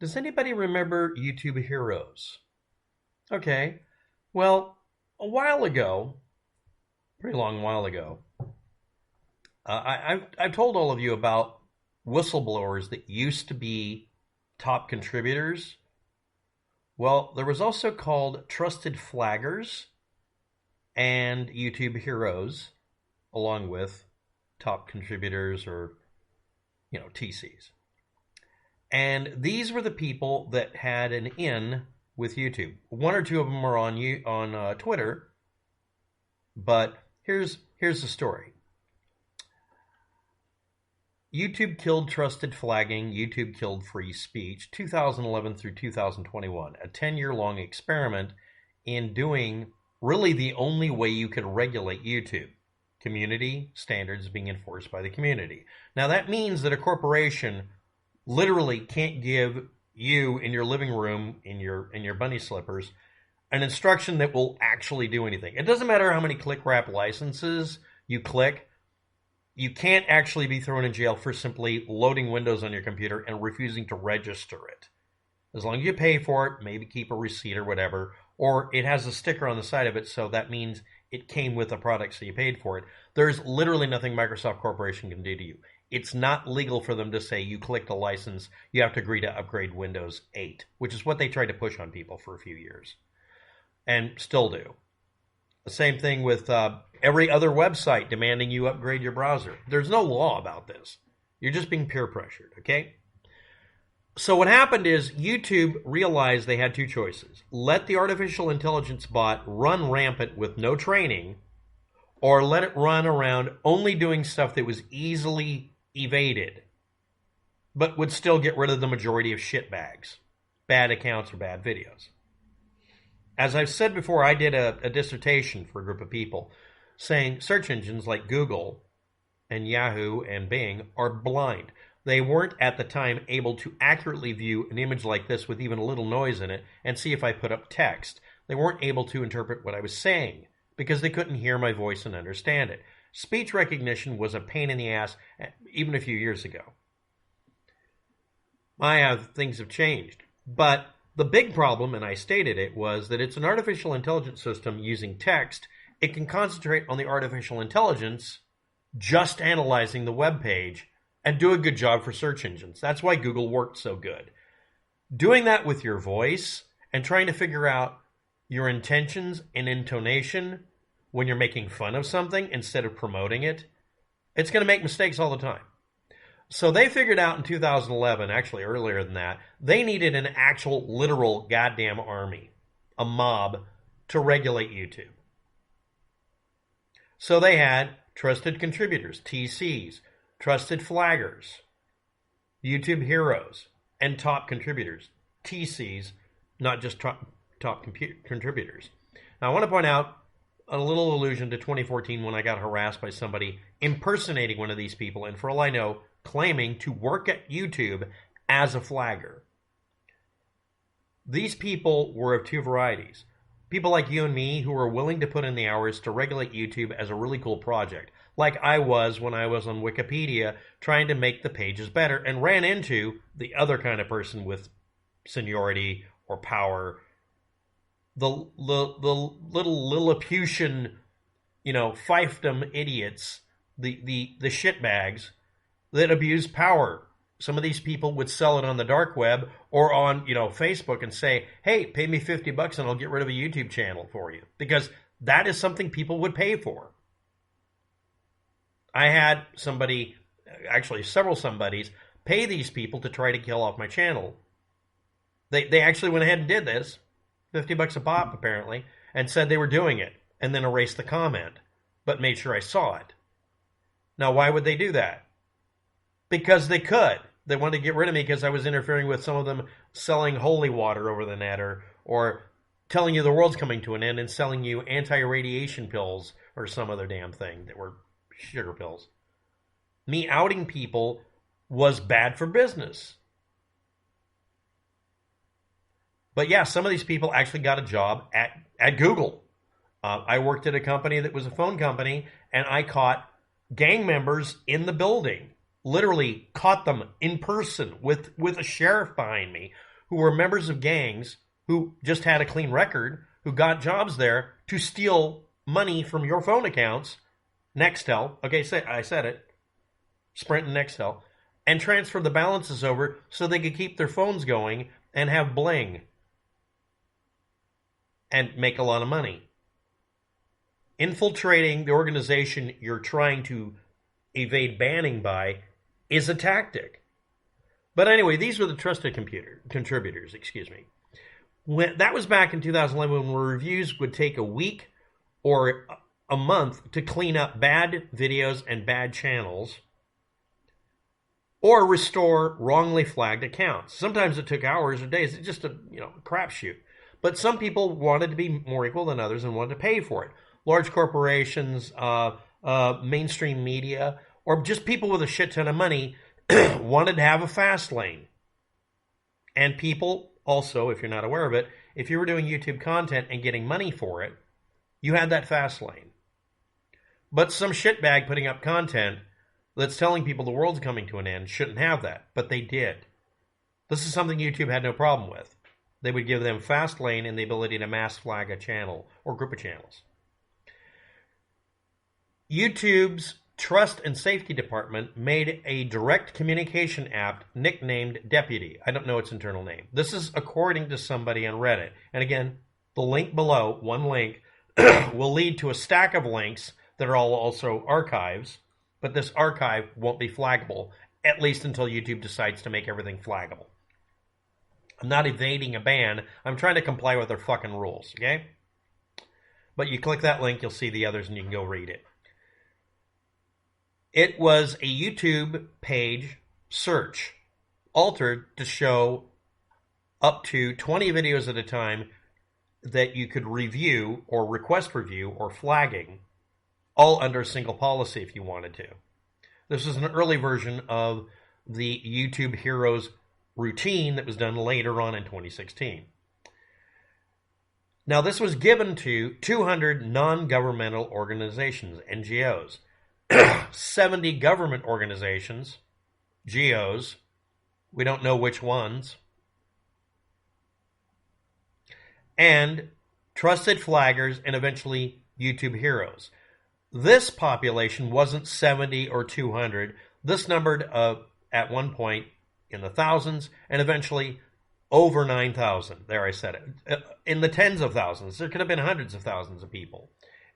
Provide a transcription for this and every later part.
Does anybody remember YouTube Heroes? Okay. Well, a while ago, pretty long while ago, I've told all of you about whistleblowers that used to be top contributors. Well, there was also called trusted flaggers and YouTube heroes, along with top contributors or TCs. And these were the people that had an in with YouTube. One or two of them are on Twitter, but here's the story. YouTube killed trusted flagging. YouTube killed free speech. 2011 through 2021, a 10-year-long experiment in doing really the only way you could regulate YouTube. Community standards being enforced by the community. Now that means that a corporation literally can't give you in your living room in your bunny slippers an instruction that will actually do anything. It doesn't matter how many click wrap licenses you click. You can't actually be thrown in jail for simply loading Windows on your computer and refusing to register it. As long as you pay for it, maybe keep a receipt or whatever, or it has a sticker on the side of it, so that means it came with the product, so you paid for it. There's literally nothing Microsoft Corporation can do to you. It's not legal for them to say you clicked a license, you have to agree to upgrade Windows 8, which is what they tried to push on people for a few years, and still do. The same thing with every other website demanding you upgrade your browser. There's no law about this. You're just being peer pressured, okay? So what happened is YouTube realized they had two choices. Let the artificial intelligence bot run rampant with no training, or let it run around only doing stuff that was easily evaded, but would still get rid of the majority of shitbags, bad accounts or bad videos. As I've said before, I did a dissertation for a group of people saying search engines like Google and Yahoo and Bing are blind. They weren't at the time able to accurately view an image like this with even a little noise in it and see if I put up text. They weren't able to interpret what I was saying because they couldn't hear my voice and understand it. Speech recognition was a pain in the ass even a few years ago. Things have changed. But the big problem, and I stated it, was that it's an artificial intelligence system using text. It can concentrate on the artificial intelligence just analyzing the web page and do a good job for search engines. That's why Google worked so good. Doing that with your voice and trying to figure out your intentions and intonation when you're making fun of something instead of promoting it, it's going to make mistakes all the time. So they figured out in 2011, actually earlier than that, they needed an actual literal goddamn army, a mob, to regulate YouTube. So they had trusted contributors, TCs, trusted flaggers, YouTube heroes, and top contributors, TCs, not just top contributors. Now I want to point out a little allusion to 2014 when I got harassed by somebody impersonating one of these people, and for all I know, claiming to work at YouTube as a flagger. These people were of two varieties. People like you and me who are willing to put in the hours to regulate YouTube as a really cool project, like I was when I was on Wikipedia trying to make the pages better and ran into the other kind of person with seniority or power, the little Lilliputian, fiefdom idiots, the shitbags that abuse power. Some of these people would sell it on the dark web or on, Facebook and say, hey, pay me $50 and I'll get rid of a YouTube channel for you. Because that is something people would pay for. I had somebody, actually several somebodies, pay these people to try to kill off my channel. They actually went ahead and did this, $50 a pop apparently, and said they were doing it and then erased the comment, but made sure I saw it. Now, why would they do that? Because they could. They wanted to get rid of me because I was interfering with some of them selling holy water over the net or telling you the world's coming to an end and selling you anti-radiation pills or some other damn thing that were sugar pills. Me outing people was bad for business. But yeah, some of these people actually got a job at Google. I worked at a company that was a phone company, and I caught gang members in the building. Literally caught them in person with a sheriff behind me who were members of gangs who just had a clean record, who got jobs there to steal money from your phone accounts, Nextel, okay, I said it, Sprint and Nextel, and transfer the balances over so they could keep their phones going and have bling and make a lot of money. Infiltrating the organization you're trying to evade banning by is a tactic. But anyway, these were the trusted contributors, that was back in 2011 when reviews would take a week or a month to clean up bad videos and bad channels or restore wrongly flagged accounts. Sometimes it took hours or days. It's just a crapshoot. But some people wanted to be more equal than others and wanted to pay for it. Large corporations, mainstream media, or just people with a shit ton of money wanted to have a fast lane. And people also, if you're not aware of it, if you were doing YouTube content and getting money for it, you had that fast lane. But some shitbag putting up content that's telling people the world's coming to an end shouldn't have that, but they did. This is something YouTube had no problem with. They would give them fast lane and the ability to mass flag a channel or group of channels. YouTube's Trust and Safety Department made a direct communication app nicknamed Deputy. I don't know its internal name. This is according to somebody on Reddit. And again, the link below, one link, will lead to a stack of links that are all also archives, but this archive won't be flaggable, at least until YouTube decides to make everything flaggable. I'm not evading a ban. I'm trying to comply with their fucking rules, okay? But you click that link, you'll see the others, and you can go read it. It was a YouTube page search altered to show up to 20 videos at a time that you could review or request review or flagging, all under a single policy if you wanted to. This is an early version of the YouTube Heroes routine that was done later on in 2016. Now, this was given to 200 non-governmental organizations, NGOs, 70 government organizations, GOs, we don't know which ones, and trusted flaggers, and eventually YouTube Heroes. This population wasn't 70 or 200. This numbered at one point in the thousands, and eventually over 9,000. There, I said it. In the tens of thousands. There could have been hundreds of thousands of people.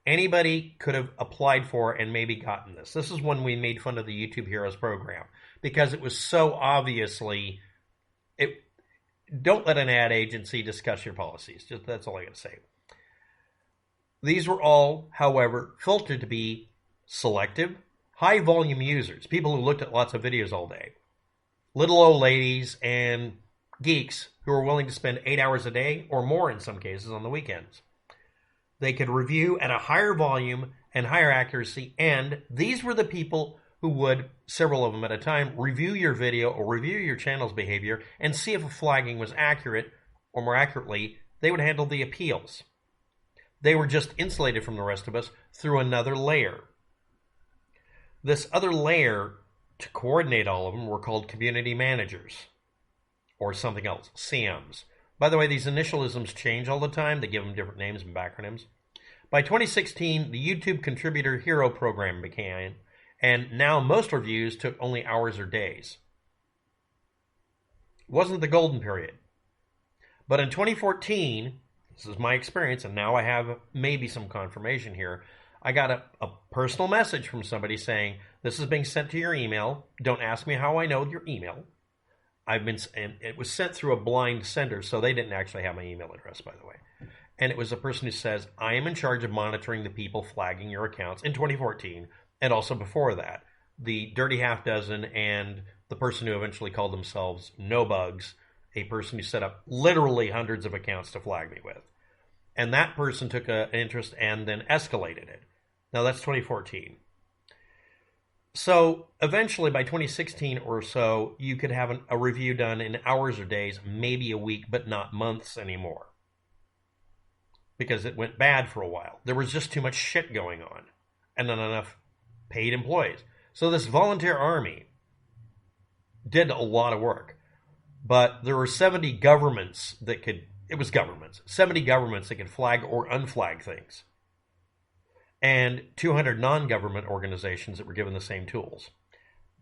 Anybody could have applied for and maybe gotten this. This is when we made fun of the YouTube Heroes program, because it was so obviously... Don't let an ad agency discuss your policies. Just that's all I got to say. These were all, however, filtered to be selective, high-volume users, people who looked at lots of videos all day. Little old ladies and geeks who are willing to spend 8 hours a day or more in some cases on the weekends. They could review at a higher volume and higher accuracy, and these were the people who would, several of them at a time, review your video or review your channel's behavior and see if a flagging was accurate, or more accurately, they would handle the appeals. They were just insulated from the rest of us through another layer. This other layer, to coordinate all of them, were called community managers, or something else, CMs. By the way, these initialisms change all the time. They give them different names and backronyms. By 2016, the YouTube Contributor Hero program began, and now most reviews took only hours or days. It wasn't the golden period. But in 2014, this is my experience, and now I have maybe some confirmation here, I got a personal message from somebody saying, this is being sent to your email. Don't ask me how I know your email. And it was sent through a blind sender, so they didn't actually have my email address, by the way. And it was a person who says, I am in charge of monitoring the people flagging your accounts in 2014, and also before that. The Dirty Half Dozen and the person who eventually called themselves No Bugs, a person who set up literally hundreds of accounts to flag me with. And that person took an interest and then escalated it. Now that's 2014. So eventually by 2016 or so, you could have a review done in hours or days, maybe a week, but not months anymore. Because it went bad for a while. There was just too much shit going on. And not enough paid employees. So this volunteer army did a lot of work. But there were 70 governments that could, it was governments, 70 governments that could flag or unflag things, and 200 non-government organizations that were given the same tools.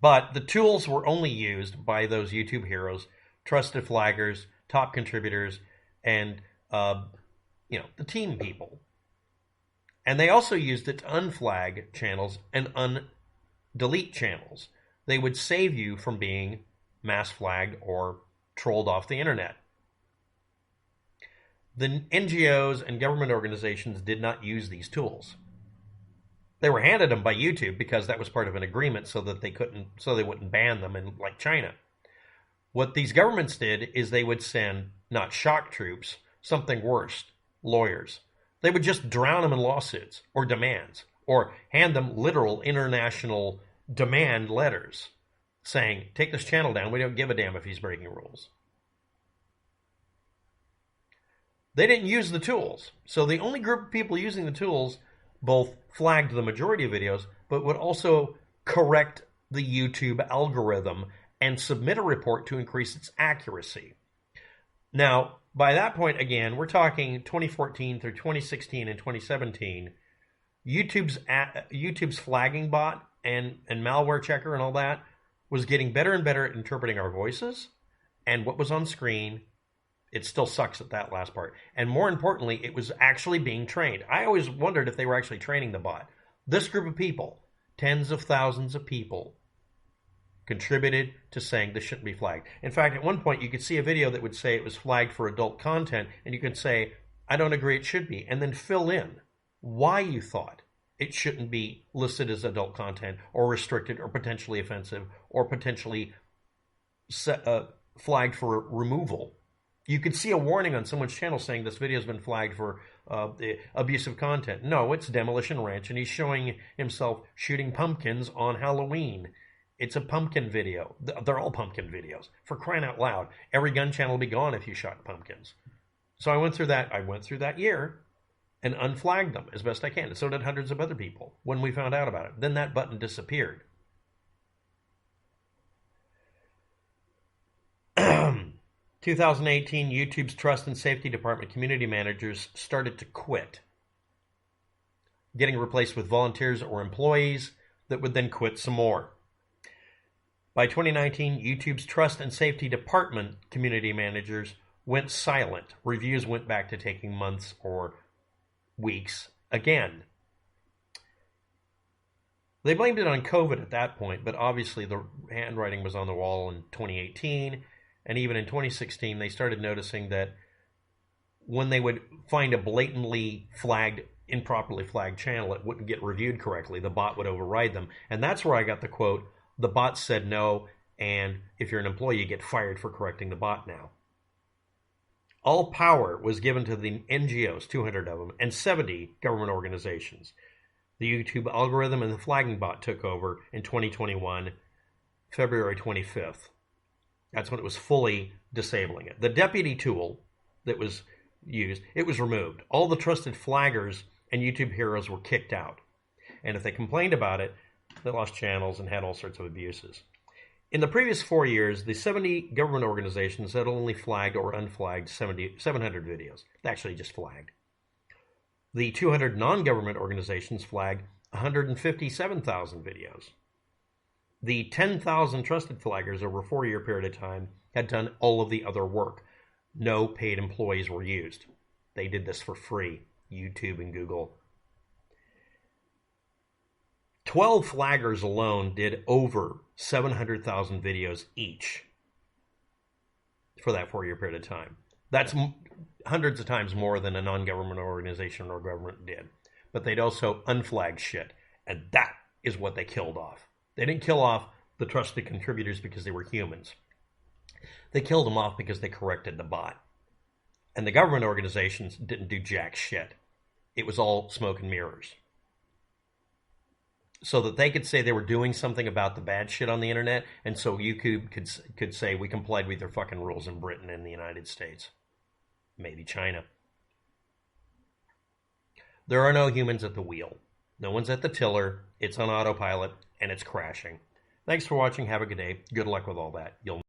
But the tools were only used by those YouTube heroes, trusted flaggers, top contributors, and the team people. And they also used it to unflag channels and undelete channels. They would save you from being mass flagged or trolled off the internet. The NGOs and government organizations did not use these tools. They were handed them by YouTube because that was part of an agreement so that they wouldn't ban them in like China. What these governments did is they would send not shock troops, something worse, lawyers. They would just drown them in lawsuits or demands, or hand them literal international demand letters saying, take this channel down, we don't give a damn if he's breaking rules. They didn't use the tools. So the only group of people using the tools both flagged the majority of videos, but would also correct the YouTube algorithm and submit a report to increase its accuracy. Now, by that point, again, we're talking 2014 through 2016 and 2017, YouTube's flagging bot and malware checker and all that was getting better and better at interpreting our voices and what was on screen. It still sucks at that last part. And more importantly, it was actually being trained. I always wondered if they were actually training the bot. This group of people, tens of thousands of people, contributed to saying this shouldn't be flagged. In fact, at one point, you could see a video that would say it was flagged for adult content, and you could say, I don't agree it should be, and then fill in why you thought it shouldn't be listed as adult content or restricted or potentially offensive or potentially flagged for removal. You could see a warning on someone's channel saying this video has been flagged for abusive content. No, it's Demolition Ranch, and he's showing himself shooting pumpkins on Halloween. It's a pumpkin video. They're all pumpkin videos. For crying out loud, every gun channel will be gone if you shot pumpkins. So I went through that year and unflagged them as best I can. And so did hundreds of other people when we found out about it. Then that button disappeared. 2018, YouTube's Trust and Safety Department community managers started to quit, getting replaced with volunteers or employees that would then quit some more. By 2019, YouTube's Trust and Safety Department community managers went silent. Reviews went back to taking months or weeks again. They blamed it on COVID at that point, but obviously the handwriting was on the wall in 2018. And even in 2016, they started noticing that when they would find a blatantly flagged, improperly flagged channel, it wouldn't get reviewed correctly. The bot would override them. And that's where I got the quote, the bot said no, and if you're an employee, you get fired for correcting the bot now. All power was given to the NGOs, 200 of them, and 70 government organizations. The YouTube algorithm and the flagging bot took over in 2021, February 25th. That's when it was fully disabling it. The deputy tool that was used, it was removed. All the trusted flaggers and YouTube heroes were kicked out. And if they complained about it, they lost channels and had all sorts of abuses. In the previous 4 years, the 70 government organizations had only flagged or unflagged 700 videos. They actually just flagged. The 200 non-government organizations flagged 157,000 videos. The 10,000 trusted flaggers over a 4-year period of time had done all of the other work. No paid employees were used. They did this for free, YouTube and Google. 12 flaggers alone did over 700,000 videos each for that 4-year period of time. That's hundreds of times more than a non-government organization or government did. But they'd also unflagged shit, and that is what they killed off. They didn't kill off the trusted contributors because they were humans. They killed them off because they corrected the bot. And the government organizations didn't do jack shit. It was all smoke and mirrors. So that they could say they were doing something about the bad shit on the internet, and so YouTube could say we complied with their fucking rules in Britain and the United States. Maybe China. There are no humans at the wheel. No one's at the tiller. It's on autopilot, and it's crashing. Thanks for watching. Have a good day. Good luck with all that. You'll